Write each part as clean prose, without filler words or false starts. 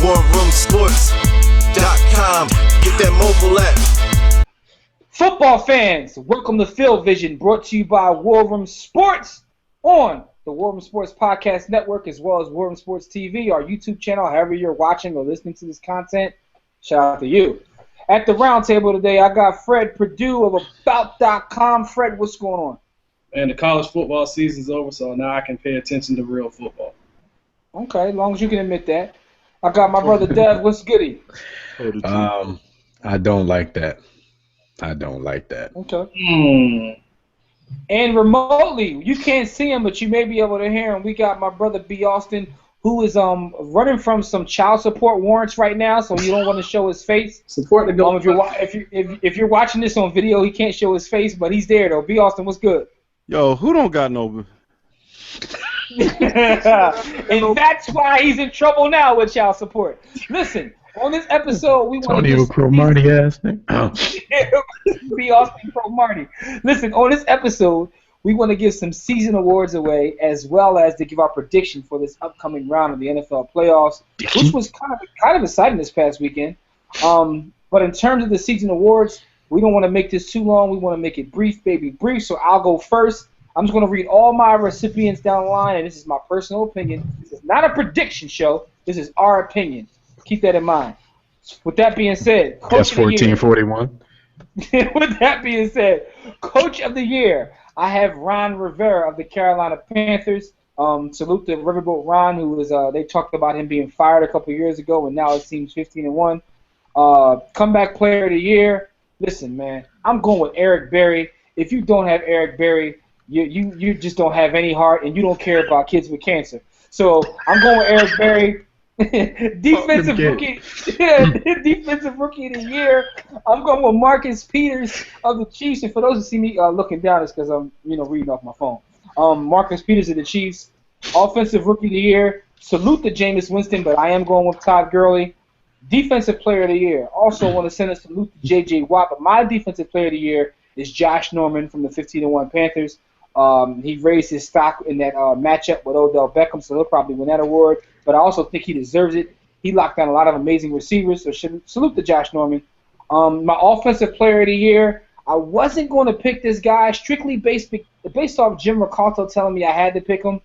WarRoomSports.com. Get that mobile app. Football fans, welcome to Field Vision, brought to you by War Room Sports on the War Room Sports Podcast Network, as well as War Room Sports TV, our YouTube channel. However you're watching or listening to this content, shout out to you. At the roundtable today, I got Fred Perdue of About.com. Fred, what's going on? And the college football season's over, so now I can pay attention to real football. Okay, as long as you can admit that. I got my brother Dev. What's goody? I don't like that. Okay. And remotely, you can't see him, but you may be able to hear him. We got my brother B. Austin, who is running from some child support warrants right now, so you don't want to show his face. Support the goal. If you're watching this on video, he can't show his face, but he's there though. B. Austin, what's good? Yo, who don't got no? And that's why he's in trouble now with child support. Listen, on this episode, we want to Antonio Cromartie ass thing. B. Austin Cromartie. Listen, on this episode, we want to give some season awards away, as well as to give our prediction for this upcoming round of the NFL playoffs, which was kind of exciting this past weekend. But in terms of the season awards, we don't want to make this too long. We want to make it brief, baby, brief. So I'll go first. I'm just going to read all my recipients down the line, and this is my personal opinion. This is not a prediction show. This is our opinion. Keep that in mind. With that being said, Coach of the Year. 1441. With that being said, Coach of the Year, I have Ron Rivera of the Carolina Panthers. Salute to Riverboat Ron, who was they talked about him being fired a couple years ago, and now it seems 15-1. Comeback Player of the Year. Listen, man, I'm going with Eric Berry. If you don't have Eric Berry, you just don't have any heart, and you don't care about kids with cancer. So I'm going with Eric Berry. Defensive Rookie of the Year. I'm going with Marcus Peters of the Chiefs. And for those who see me looking down, it's because I'm reading off my phone. Marcus Peters of the Chiefs. Offensive Rookie of the Year. Salute to Jameis Winston, but I am going with Todd Gurley. Defensive Player of the Year. Also want to send a salute to J.J. Watt, but my Defensive Player of the Year is Josh Norman from the 15-1 Panthers. He raised his stock in that matchup with Odell Beckham, so he'll probably win that award. But I also think he deserves it. He locked down a lot of amazing receivers, so salute to Josh Norman. My Offensive Player of the Year, I wasn't going to pick this guy strictly based off Jim Ricalto telling me I had to pick him.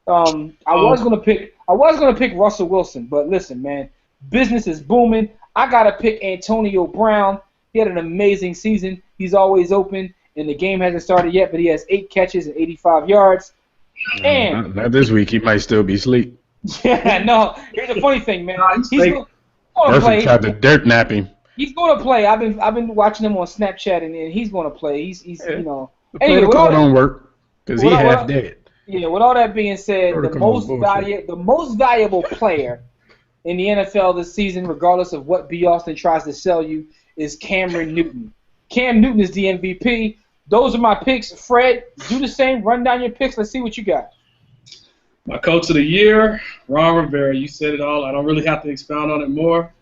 I was going to pick Russell Wilson, but listen, man, business is booming. I got to pick Antonio Brown. He had an amazing season. He's always open, and the game hasn't started yet, but he has 8 catches and 85 yards. And not this week. He might still be asleep. Yeah, no. Here's the funny thing, man. He's going to play. Tried to dirt nap him. He's going to play. I've been watching him on Snapchat, and he's going to play. He's you know. The Anyway, protocol don't work because he half dead. Yeah. With all that being said, the most valuable player in the NFL this season, regardless of what B. Austin tries to sell you, is Cameron Newton. Cam Newton is the MVP. Those are my picks. Fred, do the same. Run down your picks. Let's see what you got. My Coach of the Year, Ron Rivera. You said it all. I don't really have to expound on it more.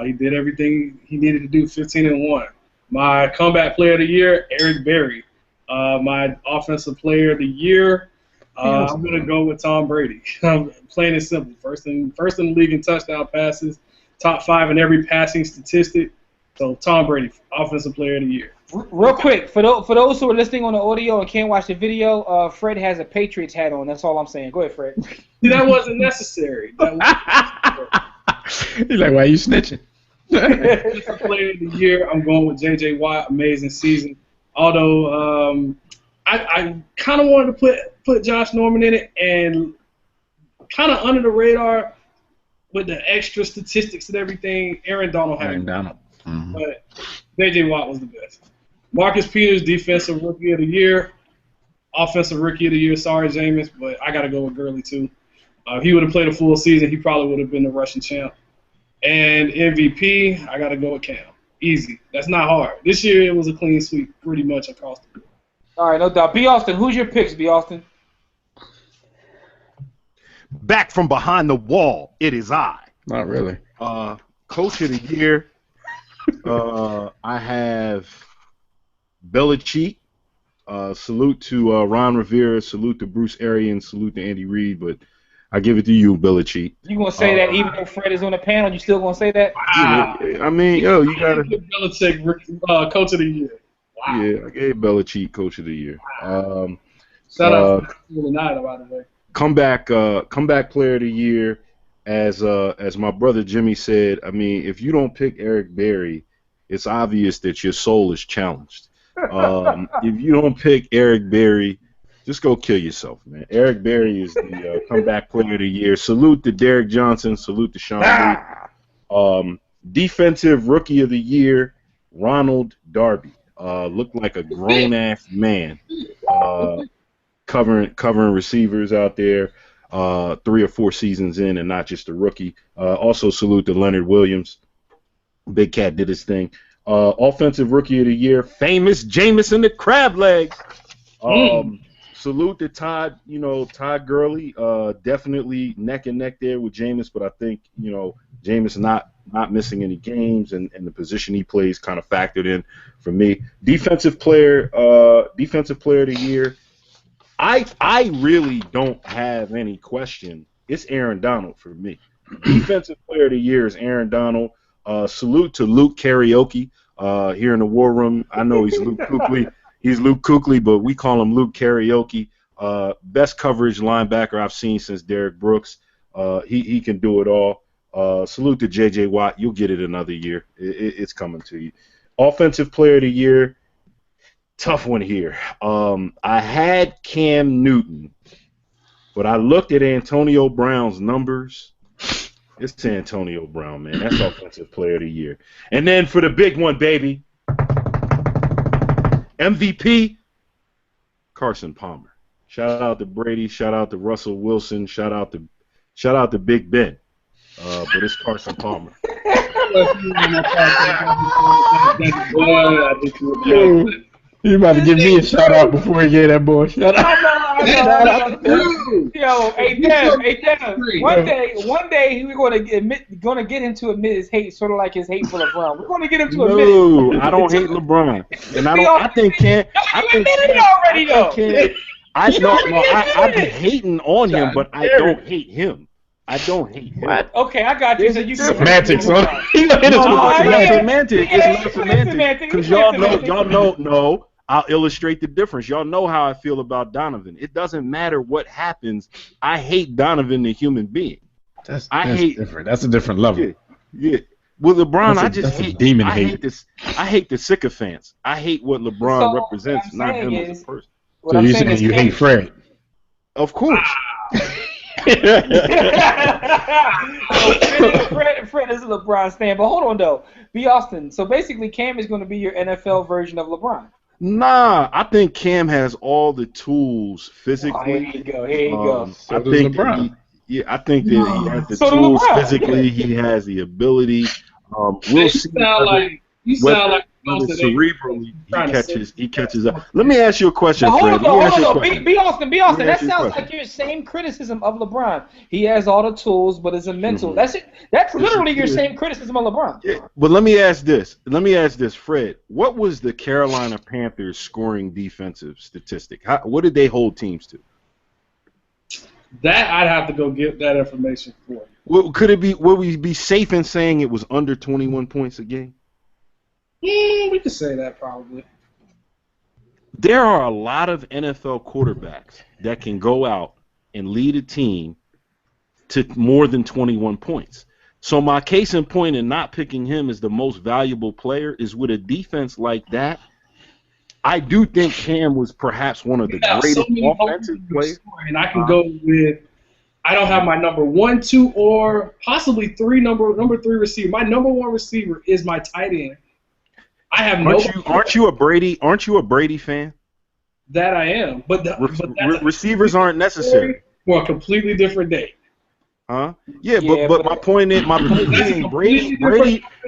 He did everything he needed to do, 15-1. My Comeback Player of the Year, Eric Berry. My Offensive Player of the Year, I'm going to go with Tom Brady. Plain and simple. First in the league in touchdown passes, top 5 in every passing statistic. So Tom Brady, Offensive Player of the Year. Real quick, for those who are listening on the audio and can't watch the video, Fred has a Patriots hat on. That's all I'm saying. Go ahead, Fred. That wasn't necessary. He's like, why are you snitching? Player of the Year, I'm going with J.J. Watt. Amazing season. Although I kind of wanted to put Josh Norman in it, and kind of under the radar with the extra statistics and everything, Aaron Donald had it. Mm-hmm. But J.J. Watt was the best. Marcus Peters, Defensive Rookie of the Year. Offensive Rookie of the Year, sorry, Jameis, but I got to go with Gurley, too. If he would have played a full season, he probably would have been the Russian champ. And MVP, I got to go with Cam. Easy. That's not hard. This year, it was a clean sweep pretty much across the board. All right, no doubt. B. Austin, who's your picks, B. Austin? Back from behind the wall, it is I. Not really. Coach of the Year, I have Belichick. Salute to Ron Rivera. Salute to Bruce Arians. Salute to Andy Reid. But I give it to you, Belichick. You gonna say that even though Fred is on the panel, you still gonna say that? Wow. I mean, yo, you gotta. Belichick, coach of the year. Wow. Yeah, I gave Belichick coach of the year. Shout out to Nada, by the way. Comeback player of the year, as my brother Jimmy said. I mean, if you don't pick Eric Berry, it's obvious that your soul is challenged. If you don't pick Eric Berry, just go kill yourself, man. Eric Berry is the comeback player of the year. Salute to Derek Johnson. Salute to Sean Lee. Defensive rookie of the year, Ronald Darby. Looked like a grown-ass man covering receivers out there 3 or 4 seasons in and not just a rookie. Also salute to Leonard Williams. Big Cat did his thing. Offensive rookie of the year, famous Jameson the Crab Legs. Salute to Todd Gurley. Definitely neck and neck there with Jameis, but I think, Jameis not missing any games and the position he plays kind of factored in for me. Defensive player of the year. I really don't have any question. It's Aaron Donald for me. Defensive player of the year is Aaron Donald. Salute to Luke Karaoke here in the War Room. I know he's Luke Kuechly. He's Luke Kuechly, but we call him Luke Karaoke. Best coverage linebacker I've seen since Derek Brooks. He can do it all. Salute to J.J. Watt. You'll get it another year. It's coming to you. Offensive player of the year. Tough one here. I had Cam Newton, but I looked at Antonio Brown's numbers. It's Antonio Brown, man. That's offensive player of the year. And then for the big one, baby, MVP, Carson Palmer. Shout out to Brady. Shout out to Russell Wilson. Shout out to Big Ben. But it's Carson Palmer. You about to give me a shout out before you gave that boy a shout out. Yo, hey Dev. One day we're gonna get him to admit his hate, sort of like his hate for LeBron. We're gonna get him to admit it. No, I don't hate LeBron, and I think Cam. I think Cam already though. I've been hating on him, but I don't hate him. I don't hate him. What? Okay, I got you. So you semantics, It's not semantics. Because y'all know. No, I'll illustrate the difference. Y'all know how I feel about Donovan. It doesn't matter what happens. I hate Donovan, the human being. That's different. That's a different level. Yeah. With LeBron, I just hate demon hate this. I hate the sycophants. I hate what LeBron represents, not him as a person. So you're saying you hate Fred? Of course. Fred is a LeBron stan, but hold on though. B. Austin. So basically, Cam is going to be your NFL version of LeBron. Nah, I think Cam has all the tools physically. Oh, here you go. Here you go. I think LeBron. I think that he has the tools physically. He has the ability. We'll see. You sound like cerebrally he catches up. Let me ask you a question, Fred. Hold on. Be Austin. That sounds like your same criticism of LeBron. He has all the tools, but it's a mental. That's it. That's literally your same criticism of LeBron. Yeah. But let me ask this, Fred. What was the Carolina Panthers scoring defensive statistic? What did they hold teams to? That I'd have to go get that information for you. Would we be safe in saying it was under 21 points a game? We could say that probably. There are a lot of NFL quarterbacks that can go out and lead a team to more than 21 points. So my case in point in not picking him as the most valuable player is with a defense like that. I do think Cam was perhaps one of the greatest offensive players. And I can go with, I don't have my number 1, 2, or possibly 3 number 3 receiver. My number 1 receiver is my tight end. I have aren't you a Brady fan? That I am, but receivers aren't necessary for a completely different day. Huh? Yeah, but my point is,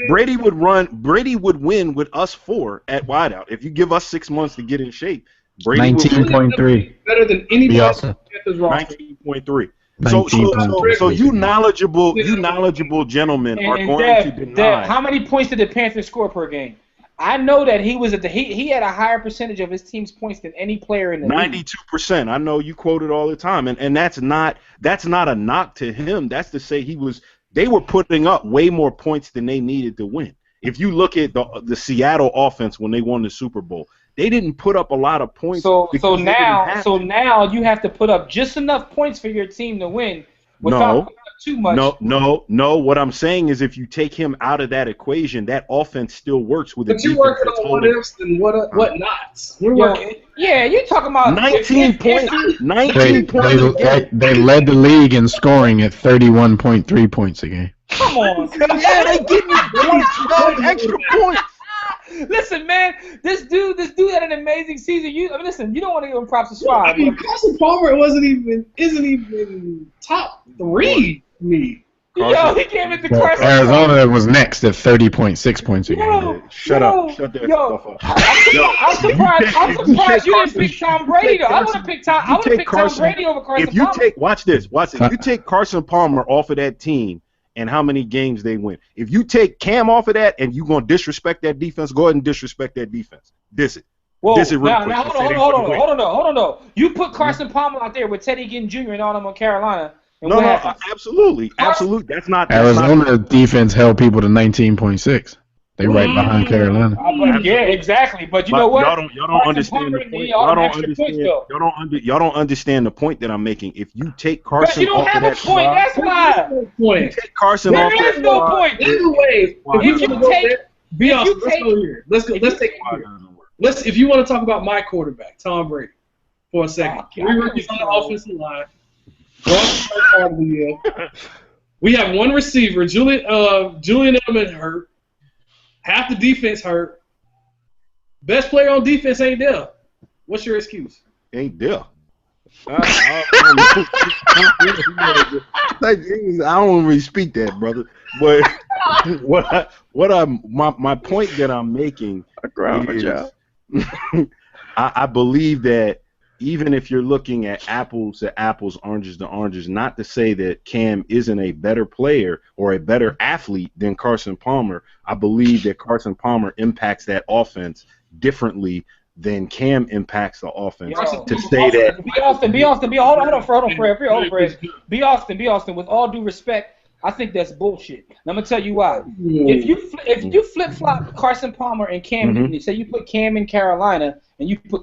Brady would win with us 4 at wideout. If you give us 6 months to get in shape, Brady 19.3 better than anybody. 19.3. So you knowledgeable gentlemen are going to deny. How many points did the Panthers score per game? I know that he was he had a higher percentage of his team's points than any player in the league. 92%. I know you quote it all the time, and that's not a knock to him. That's to say they were putting up way more points than they needed to win. If you look at the Seattle offense when they won the Super Bowl, they didn't put up a lot of points. So now you have to put up just enough points for your team to win without putting up too much. No. What I'm saying is, if you take him out of that equation, that offense still works with. But you're working on what ifs and what nots. We're working. Yeah, you're talking about 19 points. 19 points. They led the league in scoring at 31.3 points a game. Come on. Yeah, they give you points, extra points. Listen, man, this dude had an amazing season. You don't want to give him props to Swag. I mean, Carson Palmer isn't even top 3 for me. Yo, he came into Carson. Arizona was next at 30.6 points a game. Shut up. Shut that stuff up. I'm surprised you didn't pick Tom Brady, though. I would have picked Tom Brady over Carson Palmer. Watch this. If you take Carson Palmer off of that team and how many games they win, if you take Cam off of that and you're going to disrespect that defense, go ahead and disrespect that defense. Diss it. Whoa, Diss it real quick. Now, hold on. You put Carson Palmer out there with Teddy Ginn Jr. and all them on Carolina. No, absolutely. That's not Arizona defense held people to 19.6. They right behind Carolina. Yeah, exactly. But you know what? Y'all don't understand the point. Y'all don't understand the point that I'm making. If you take Carson off of that point, that's why. You take Carson off that. There is no point. Either way, if you want to talk about my quarterback, Tom Brady, for a second. 3 rookies on the offensive line. Part of the year. We have 1 receiver, Julian Edelman hurt. Half the defense hurt. Best player on defense ain't there. What's your excuse? Ain't there. I don't really speak that, brother. But my point that I'm making is I believe that even if you're looking at apples to apples, oranges to oranges, not to say that Cam isn't a better player or a better athlete than Carson Palmer, I believe that Carson Palmer impacts that offense differently than Cam impacts the offense. Hold on, Fred. Be Austin. With all due respect, I think that's bullshit. And I'm gonna tell you why. If you flip flop Carson Palmer and Cam Newton, say you put Cam in Carolina and you put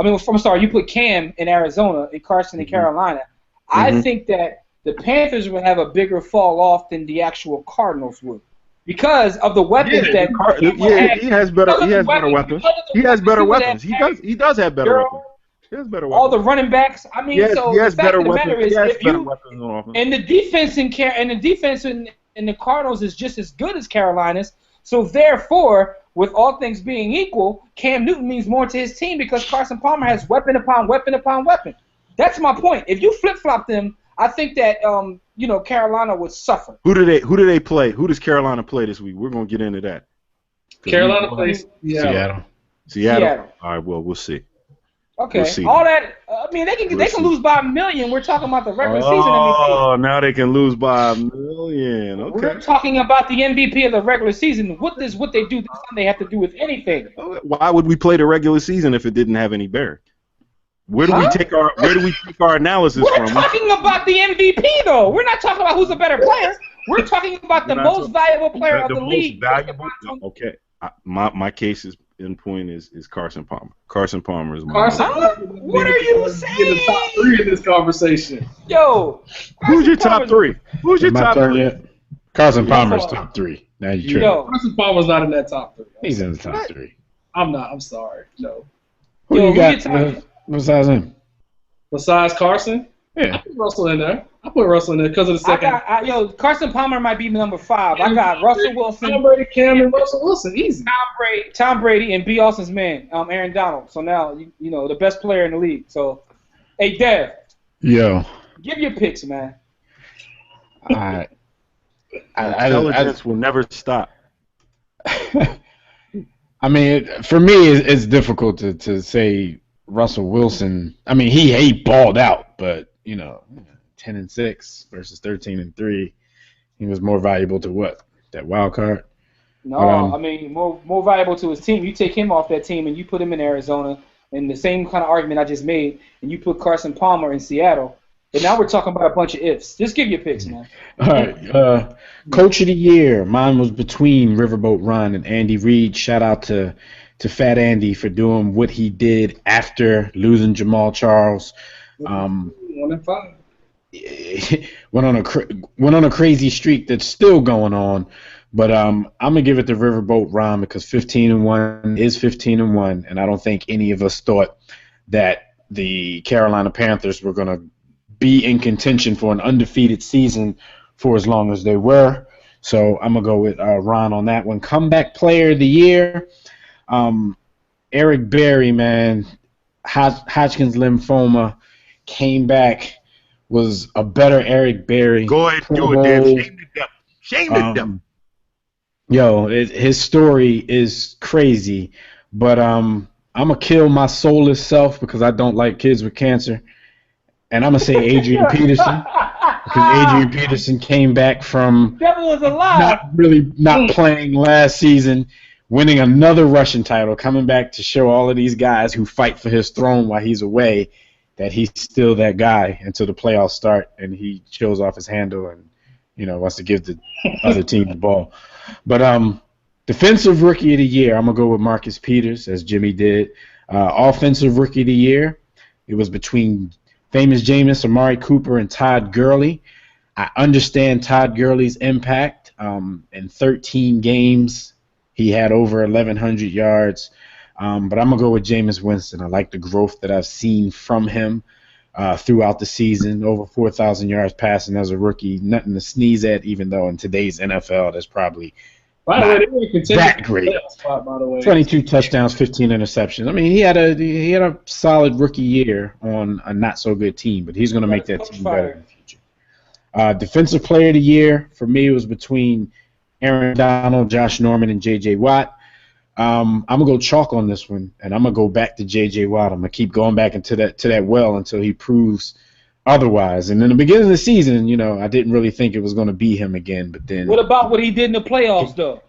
you put Cam in Arizona and Carson in Carolina, I think that the Panthers would have a bigger fall off than the actual Cardinals would. Because of the weapons he has better weapons. He has better weapons. He does have better weapons. He has better weapons. All the running backs. I mean, he has better weapons. And the defense in the Cardinals is just as good as Carolina's. So therefore, with all things being equal, Cam Newton means more to his team because Carson Palmer has weapon upon weapon upon weapon. That's my point. If you flip flop them, I think that Carolina would suffer. Who do they play? Who does Carolina play this week? We're gonna get into that. Carolina plays Seattle. All right. Well, we'll see. Okay. We'll see. All that. I mean, they can lose by 1 million. We're talking about the regular season MVP. Oh, now they can lose by 1 million. Okay. We're talking about the MVP of the regular season. What they do this Sunday have to do with anything? Why would we play the regular season if it didn't have any bearing? Where do we take our analysis from? We're talking about the MVP though. We're not talking about who's a better player. We're talking about the most valuable player of the league. Okay. My case in point is Carson Palmer. Carson Palmer is my What are you saying? The top 3 in this conversation. Yo, who's your top 3? Who's your top 3? Carson Palmer's top 3. Now you tripping. Carson Palmer's not in that top 3. He's in the top 3. I'm not. I'm sorry. No. Who you got besides him? Besides Carson? Yeah. I put Russell in there. Because of the second. Carson Palmer might be number 5. I got Russell Wilson. Tom Brady, Cam, and Russell Wilson. Easy. Tom Brady, and B. Austin's man, Aaron Donald. So now, the best player in the league. So, hey, Dev. Yo. Give your picks, man. All right. Intelligence will never stop. I mean, for me, it's difficult to say Russell Wilson. I mean, he balled out, but 10-6 versus 13-3. He was more valuable to what? That wild card. No, I mean more valuable to his team. You take him off that team and you put him in Arizona, and the same kind of argument I just made, and you put Carson Palmer in Seattle. And now we're talking about a bunch of ifs. Just give your picks, man. All right. Coach of the year. Mine was between Riverboat Ron and Andy Reid. Shout out to Fat Andy for doing what he did after losing Jamal Charles. 1-5. Went on a crazy streak that's still going on. But I'm gonna give it to Riverboat Ron because 15-1 is 15-1, and I don't think any of us thought that the Carolina Panthers were gonna be in contention for an undefeated season for as long as they were. So I'm going to go with Ron on that one. Comeback player of the year, Eric Berry, man. Hodgkin's lymphoma, came back, was a better Eric Berry. Go ahead, do it, Dave. Shame the devil. Shame the devil. Yo, his story is crazy, but I'm going to kill my soulless self because I don't like kids with cancer. And I'm going to say Adrian Peterson because Adrian Peterson came back from Devil was alive. not playing last season, winning another Russian title, coming back to show all of these guys who fight for his throne while he's away that he's still that guy until the playoffs start and he shows off his handle and wants to give the other team the ball. But defensive rookie of the year, I'm going to go with Marcus Peters, as Jimmy did. Offensive rookie of the year, it was between famous Jameis, Amari Cooper, and Todd Gurley. I understand Todd Gurley's impact. In 13 games, he had over 1,100 yards. But I'm going to go with Jameis Winston. I like the growth that I've seen from him throughout the season. Over 4,000 yards passing as a rookie. Nothing to sneeze at, even though in today's NFL, that's probably that great. Spot, by the way. 22 touchdowns, 15 interceptions. I mean, he had a solid rookie year on a not so good team, but he's going to make that team better in the future. Defensive player of the year for me was between Aaron Donald, Josh Norman, and J.J. Watt. I'm gonna go chalk on this one, and I'm gonna go back to J.J. Watt. I'm gonna keep going back into that well until he proves otherwise. And in the beginning of the season, I didn't really think it was going to be him again. But then, what about what he did in the playoffs, though?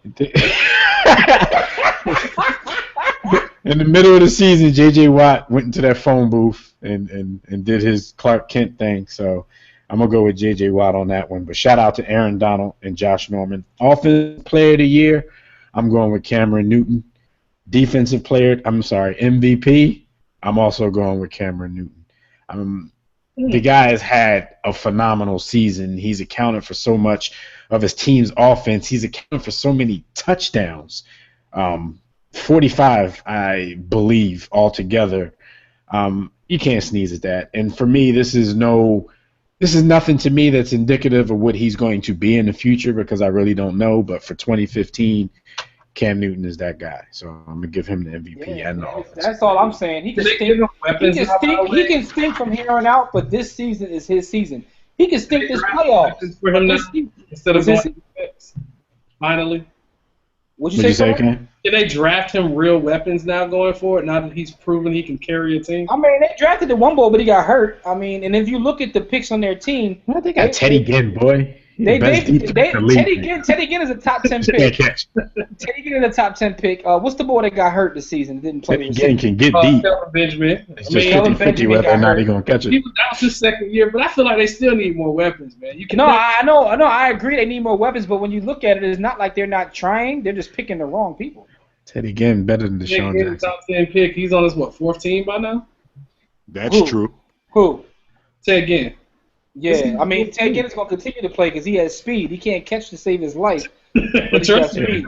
In the middle of the season, J.J. Watt went into that phone booth and did his Clark Kent thing. So I'm going to go with J.J. Watt on that one. But shout out to Aaron Donald and Josh Norman. Offensive player of the year, I'm going with Cameron Newton. Defensive player, MVP, I'm also going with Cameron Newton. The guy has had a phenomenal season. He's accounted for so much of his team's offense. He's accounted for so many touchdowns. 45, I believe, altogether. You can't sneeze at that. And for me, this is nothing to me that's indicative of what he's going to be in the future because I really don't know. But for 2015, Cam Newton is that guy. So I'm going to give him the MVP and the offense. That's all I'm saying. He can stink from here on out, but this season is his season. He can stink this playoffs. For him instead of going defense. Finally. What'd you say, Cam? Can they draft him real weapons now going forward, now that he's proven he can carry a team? I mean, they drafted the one boy, but he got hurt. I mean, and if you look at the picks on their team. Well, they got Teddy Ginn, boy. Teddy Ginn is a top 10 pick. Teddy Ginn is a top 10 pick. What's the boy that got hurt this season? Didn't play. Teddy Ginn can get deep. Kelvin Benjamin. It's just 50-50 whether or not he's going to catch it. That was his second year, but I feel like they still need more weapons, man. I know. I agree they need more weapons, but when you look at it, it's not like they're not trying. They're just picking the wrong people. Teddy Ginn better than Deshaun Jackson. Top 10 pick. He's on his, 4th team by now? That's true. Who? Ted Ginn. Yeah, I mean, Ted Ginn is going to continue to play because he has speed. He can't catch to save his life. But he got speed.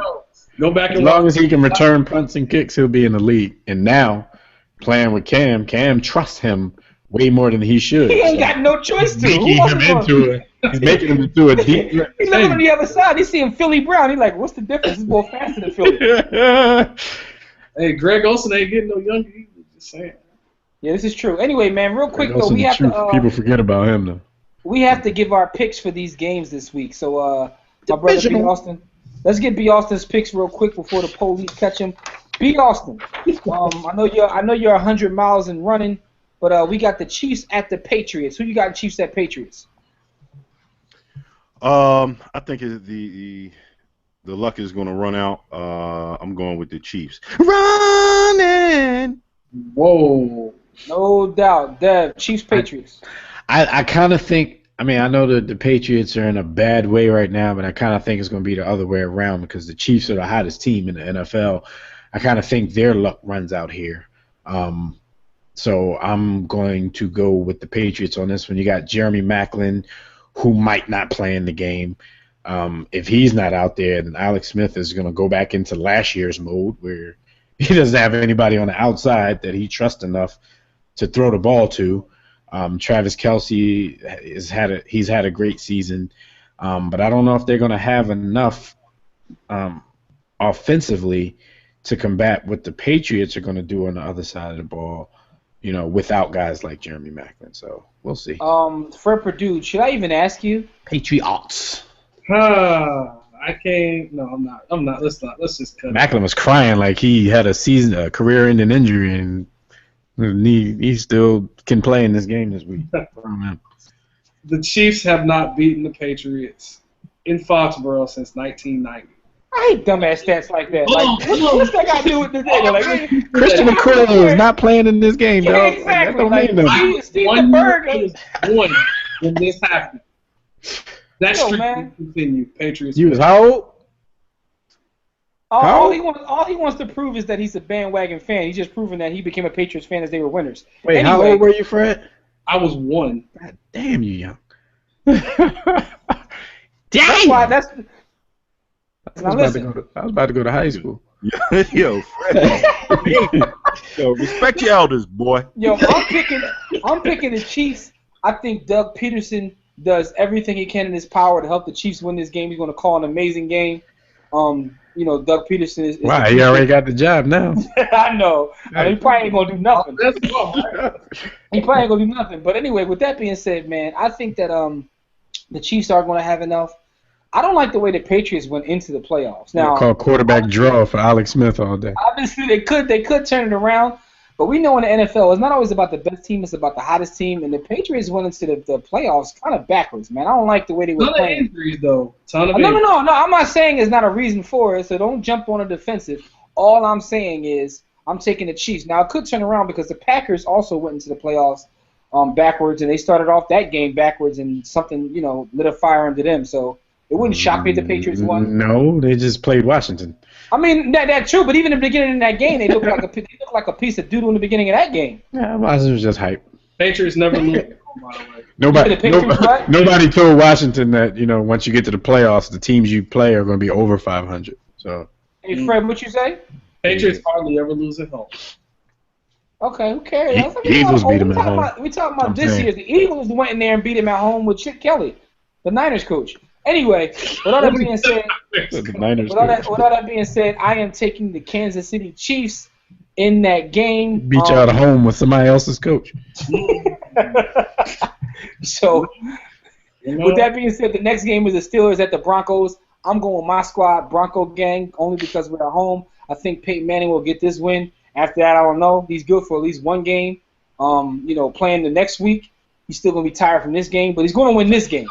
Go back as long as he can return punts and kicks, he'll be in the league. And now, playing with Cam trusts him way more than he should. He ain't got no choice to. He's making him into a deep. He's looking on the other side. He's seeing Philly Brown. He's like, what's the difference? He's more faster than Philly. Hey, Greg Olsen ain't getting no younger either. Just saying. Yeah, this is true. Anyway, man, real quick, though, we have to... people forget about him, though. We have to give our picks for these games this week. So, my brother B. Austin, let's get B. Austin's picks real quick before the police catch him. B. Austin, I know you're 100 miles and running, but we got the Chiefs at the Patriots. Who you got Chiefs at Patriots? I think the The luck is going to run out. I'm going with the Chiefs. Running. Whoa. No doubt. Dev, Chiefs, Patriots. I kind of think. I mean, I know that the Patriots are in a bad way right now, but I kind of think it's going to be the other way around because the Chiefs are the hottest team in the NFL. I kind of think their luck runs out here. So I'm going to go with the Patriots on this one. You got Jeremy Maclin, who might not play in the game. If he's not out there, then Alex Smith is going to go back into last year's mode where he doesn't have anybody on the outside that he trusts enough to throw the ball to. Travis Kelce he's had a great season, but I don't know if they're going to have enough offensively to combat what the Patriots are going to do on the other side of the ball, without guys like Jeremy Maclin. So we'll see. Fred Purdue, should I even ask you? Patriots. I can't. No, I'm not. Let's just cut it. Maclin was crying like he had a career-ending injury, and he still can play in this game this week. The Chiefs have not beaten the Patriots in Foxborough since 1990. I hate dumbass stats like that. Like, what's that got to do with this? Like, Christian McCoy is not playing in this game, yeah, dog. exactly. That don't Like, mean nothing. Steve One DeBerg. year was one when this happened. That Yo, streak man. will continue. Patriots. You was how old? All he wants to prove is that he's a bandwagon fan. He's just proving that he became a Patriots fan as they were winners. Wait, anyway, how old were you, Fred? I was one. God damn, you young. That's why. That's. Now I listen. was about to go to high school. Yo, Fred. Yo, respect your elders, boy. Yo, I'm picking the Chiefs. I think Doug Peterson does everything he can in his power to help the Chiefs win this game. He's going to call an amazing game. Doug Peterson is Wow, he already got the job now. I know. He probably ain't going to do nothing. Let's go. He probably ain't going to do nothing. But anyway, with that being said, man, I think that the Chiefs are going to have enough. I don't like the way the Patriots went into the playoffs. Now, Call quarterback draw for Alex Smith all day. obviously they could turn it around, but we know in the NFL it's not always about the best team; it's about the hottest team. And the Patriots went into the playoffs kind of backwards, man. I don't like the way they were Ton of playing. injuries, though. Ton of No. injuries. I'm not saying it's not a reason for it, so don't jump on the defensive. All I'm saying is I'm taking the Chiefs. Now it could turn around because the Packers also went into the playoffs backwards, and they started off that game backwards, and something lit a fire under them. So. It wouldn't shock me if the Patriots won. No, they just played Washington. I mean, that's true, but even in the beginning of that game, they looked like a piece of doodle in the beginning of that game. Yeah, Washington was just hype. Patriots never lose, by the way. Nobody told Washington that once you get to the playoffs, the teams you play are going to be over 500. So. Hey, Fred, what you say? Patriots hardly ever lose at home. Okay, who cares? Eagles beat them at home. We talking about this year. The Eagles went in there and beat him at home with Chip Kelly, the Niners coach. Anyway, with all that being said, I am taking the Kansas City Chiefs in that game. Beat you out of home with somebody else's coach. So, with that being said, the next game is the Steelers at the Broncos. I'm going with my squad, Bronco gang, only because we're at home. I think Peyton Manning will get this win. After that, I don't know. He's good for at least one game. Playing the next week, he's still going to be tired from this game, but he's going to win this game.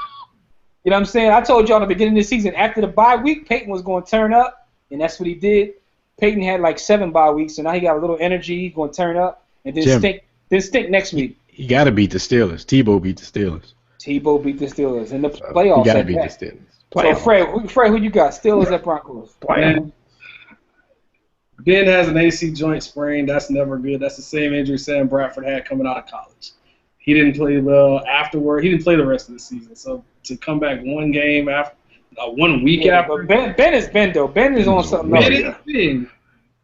You know what I'm saying? I told you all at the beginning of the season, after the bye week, Peyton was going to turn up, and that's what he did. Peyton had like 7 bye weeks, so now he got a little energy. He's going to turn up, and then stink next week. He got to beat the Steelers. Tebow beat the Steelers. Tebow beat the Steelers in the playoffs. He got to beat the Steelers. So, Fred, who you got? Steelers at Broncos? Ben has an AC joint sprain. That's never good. That's the same injury Sam Bradford had coming out of college. He didn't play well afterward. He didn't play the rest of the season. So to come back one game after, 1 week after. But Ben is Ben, though. Ben is on something else. Ben is big.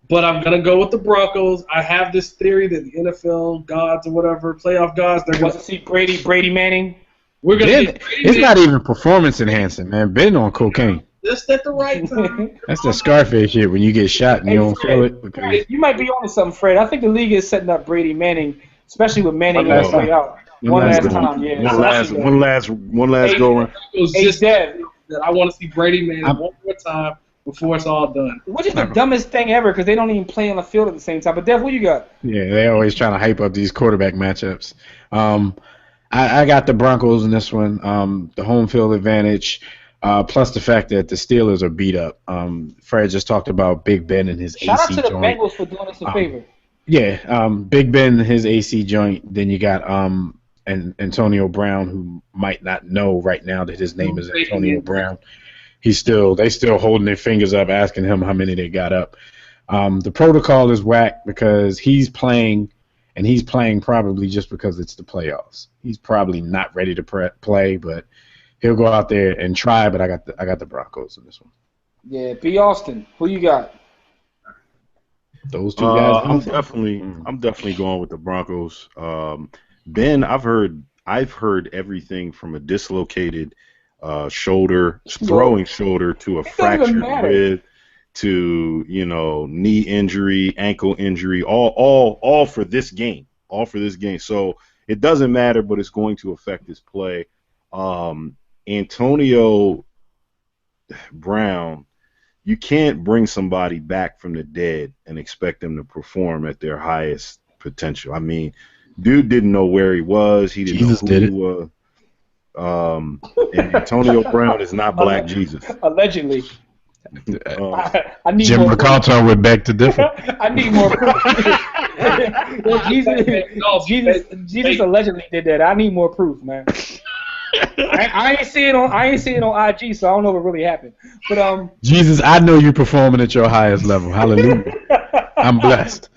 But I'm going to go with the Broncos. I have this theory that the NFL gods or whatever, playoff gods, they're going to see Brady Manning. We're going to It's not even performance enhancing, man. Ben on cocaine. Just at the right time. That's the Scarface shit when you get shot and you don't feel it. Because you might be on something, Fred. I think the league is setting up Brady Manning, especially with Manning on his way out. One last time. One last go around. It was just that I want to see Brady Manning one more time before it's all done. Which is the dumbest thing ever because they don't even play on the field at the same time. But Dev, what you got? Yeah, they always trying to hype up these quarterback matchups. I got the Broncos in this one. The home field advantage. Plus the fact that the Steelers are beat up. Fred just talked about Big Ben and his Shout out AC to the joint. Bengals for doing us a favor. Yeah, Big Ben, his AC joint. Then you got and Antonio Brown, who might not know right now that his name is Antonio Brown. They still holding their fingers up, asking him how many they got up. The protocol is whack because he's playing, and he's playing probably just because it's the playoffs. He's probably not ready to play, but he'll go out there and try. But I got the Broncos in this one. Yeah, B. Austin, who you got? Those two guys. I'm definitely going with the Broncos. Ben, I've heard everything from a dislocated throwing shoulder to a fractured rib to knee injury, ankle injury, all for this game. So it doesn't matter, but it's going to affect his play. Antonio Brown, you can't bring somebody back from the dead and expect them to perform at their highest potential. I mean, dude didn't know where he was. He didn't know who he was. And Antonio Brown is not Black Jesus. Allegedly. I need Jim more McCarter would beg to differ. I need more proof. Jesus allegedly did that. I need more proof, man. I ain't see it on IG, so I don't know what really happened. But Jesus, I know you performing at your highest level. Hallelujah. I'm blessed.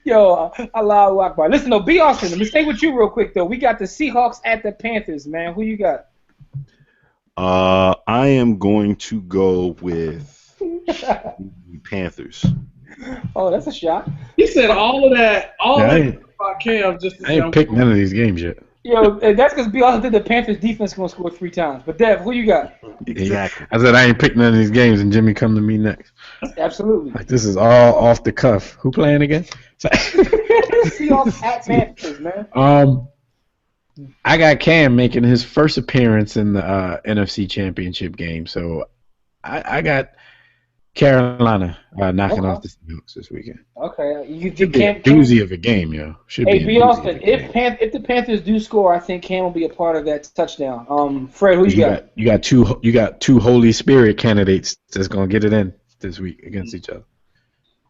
Yo, Allahu Akbar. Listen, though, B. Austin, let me stay with you real quick, though. We got the Seahawks at the Panthers, man. Who you got? I am going to go with the Panthers. Oh, that's a shot. He said all of that about Cam just to I ain't picked none of these games yet. Yo, that's because B. Austin did the Panthers defense going to score 3 times. But, Dev, who you got? Exactly. I said I ain't picked none of these games, and Jimmy come to me next. Absolutely. Like, this is all off the cuff. Who playing again? Seahawks at Panthers, man. I got Cam making his first appearance in the NFC Championship game, so I got Carolina knocking off the Seahawks this weekend. Okay, you Should be a doozy of a game, yo. Hey, B. Austin, if the Panthers do score, I think Cam will be a part of that touchdown. Fred, who you got? You got two Holy Spirit candidates that's gonna get it in this week against each other.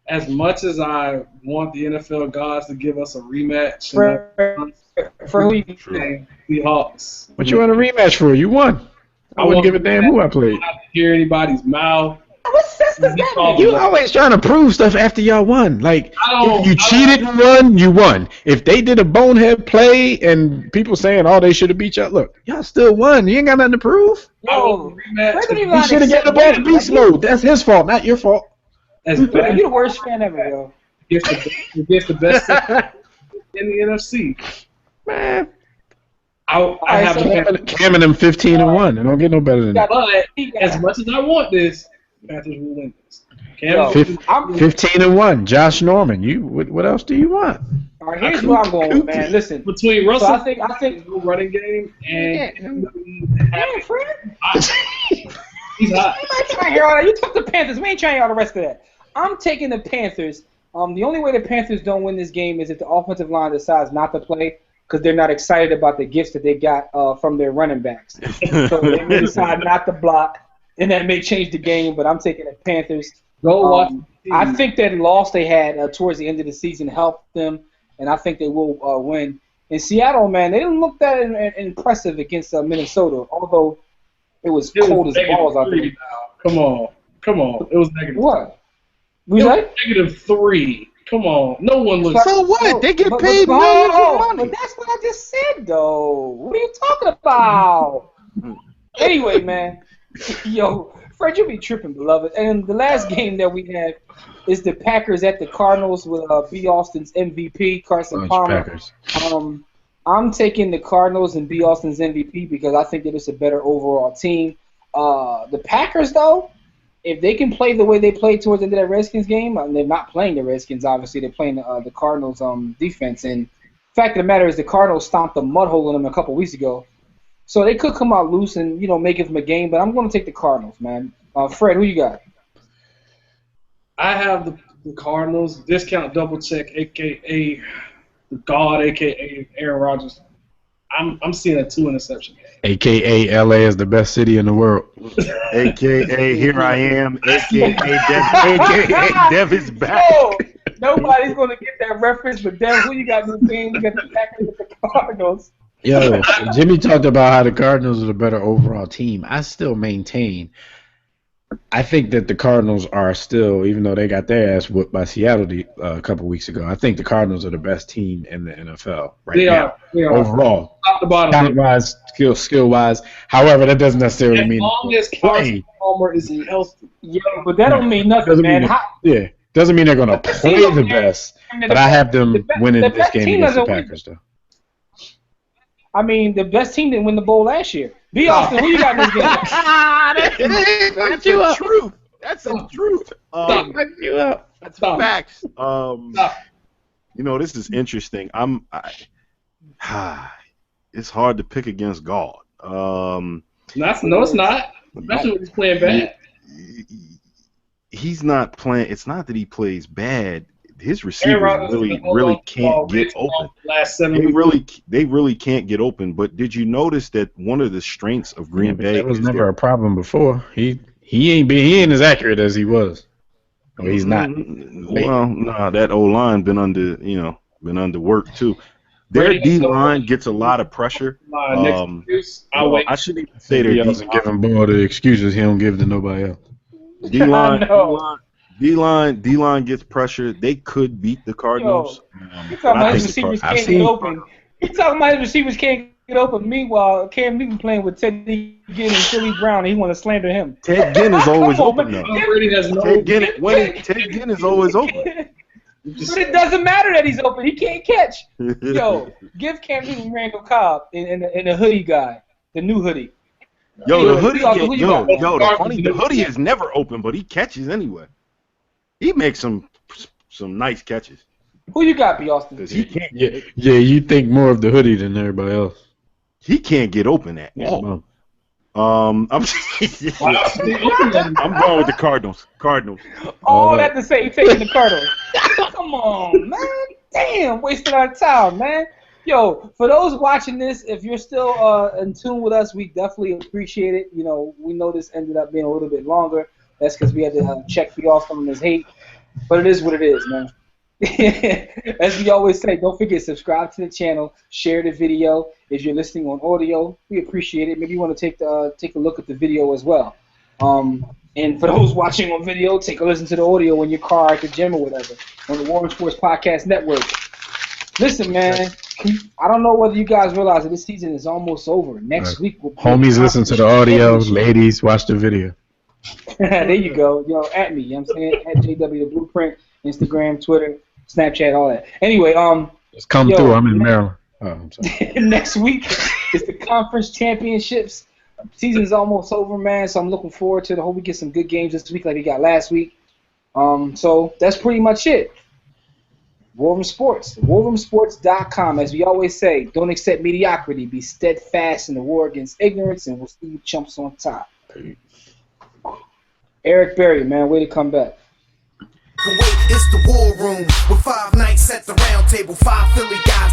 As much as I want the NFL gods to give us a rematch, For who you the Hawks. What you want a rematch for? You won. I wouldn't give a damn who I played. I don't have to hear anybody's mouth. What sense does that make? You always trying to prove stuff after y'all won. Like, if you cheated and won, you won. If they did a bonehead play and people saying, oh, they should have beat y'all, look, y'all still won. You ain't got nothing to prove. Yo, He should have get the ball to beast mode. That's his fault, not your fault. As bad You're the worst fan ever, yo. against the best in the NFC. Man, I have Cam and them 15-1. They don't get no better than that. But as much as I want this, Panthers will win this. Cam, 15-1. Josh Norman. You what else do you want? All right, here's where I'm going with, man. Listen, between Russell, so I think no running game and Fred. He's hot. We ain't trying to hear all that. You took the Panthers. We ain't trying to hear all the rest of that. I'm taking the Panthers. The only way the Panthers don't win this game is if the offensive line decides not to play because they're not excited about the gifts that they got from their running backs. So they may decide not to block, and that may change the game, but I'm taking the Panthers. Go watch. I think that loss they had towards the end of the season helped them, and I think they will win. In Seattle, man, they didn't look that impressive against Minnesota, although it was cold as balls out there. Come on. It was negative. What? -3. Come on. No one looks. So what? They get paid millions millions of of money. money. But that's what I just said, though. What are you talking about? Anyway, man. Yo, Fred, you be tripping, beloved. And the last game that we have is the Packers at the Cardinals with B. Austin's MVP, Carson Palmer. Packers. I'm taking the Cardinals and B. Austin's MVP because I think that it's a better overall team. The Packers, though, if they can play the way they played towards the end of that Redskins game, and they're not playing the Redskins, obviously. They're playing the Cardinals' defense. And the fact of the matter is the Cardinals stomped a mud hole in them a couple weeks ago. So they could come out loose and, make it from a game, but I'm going to take the Cardinals, man. Fred, who you got? I have the Cardinals. Discount double check, a.k.a. the God, a.k.a. Aaron Rodgers. I'm seeing a 2 interception game. AKA LA is the best city in the world. AKA here I am. AKA Dev is back. Yo, nobody's gonna get that reference, but then who you got in the team? You got the Packers with the Cardinals. Yo, Jimmy talked about how the Cardinals are the better overall team. I still maintain. I think that the Cardinals are still, even though they got their ass whooped by Seattle a couple weeks ago, I think the Cardinals are the best team in the NFL right now. They are. Overall. Top to bottom. Talent-wise, skill-wise. However, that doesn't necessarily As mean long as Carson Palmer is healthy. Yeah, but that don't mean nothing, doesn't man. mean doesn't mean they're going to play the best, but I have them winning this game against the Packers, though. I mean, the best team didn't win the bowl last year. B. Austin, who you got in this game? That's the truth. That's the truth. That's facts. You know, this is interesting. It's hard to pick against God. No, it's not. Especially when he's playing bad. He's not playing. It's not that he plays bad. His receivers really can't get open. They really can't get open. But did you notice that one of the strengths of Green Bay that was never a problem before? He ain't as accurate as he was. Or he's not. Well, no, that O-line been under work too. Their D-line gets a lot of pressure. I shouldn't even say their D-line. He doesn't give him all the excuses he don't give to nobody else. D-line gets pressure. They could beat the Cardinals. You talking about his receivers can't get open. You talking about his receivers can't get open. Meanwhile, Cam Newton playing with Teddy Ginn and Philly Brown, and he want to slander him. Ted Ginn is always open, though. Ted Ginn is always open. But it doesn't matter that he's open. He can't catch. Yo, give Cam Newton Randall Cobb and the hoodie guy, the new hoodie. Yo, the hoodie. The hoodie is never open, but he catches anyway. He makes some nice catches. Who you got, B. Austin? Because he can't. Yeah, you think more of the hoodie than everybody else. He can't get open at all. I'm going with the Cardinals. All that to say, taking the Cardinals. Come on, man. Damn, wasting our time, man. Yo, for those watching this, if you're still in tune with us, we definitely appreciate it. You know, we know this ended up being a little bit longer. That's because we had to check B. Austin on his hate. But it is what it is, man. As we always say, don't forget, subscribe to the channel, share the video. If you're listening on audio, we appreciate it. Maybe you want to take a look at the video as well. And for those watching on video, take a listen to the audio in your car at the gym or whatever on the Warren Sports Podcast Network. Listen, man, I don't know whether you guys realize that this season is almost over. Next week will be homies, listen to the audio. Ladies, watch the video. There you go. Yo, at me. You know what I'm saying? At JW the Blueprint, Instagram, Twitter, Snapchat, all that. Anyway, just come through. I'm in Maryland. Oh, I'm sorry. Next week is the conference championships. Season's almost over, man. So I'm looking forward to it. I hope we get some good games this week like we got last week. So that's pretty much it. War Room Sports. WarRoomSports.com. As we always say, don't accept mediocrity. Be steadfast in the war against ignorance, and we'll see you chumps on top. Eric Berry, man, way to come back. Kuwait is the war room with 5 nights at the round table, 5 Philly guys.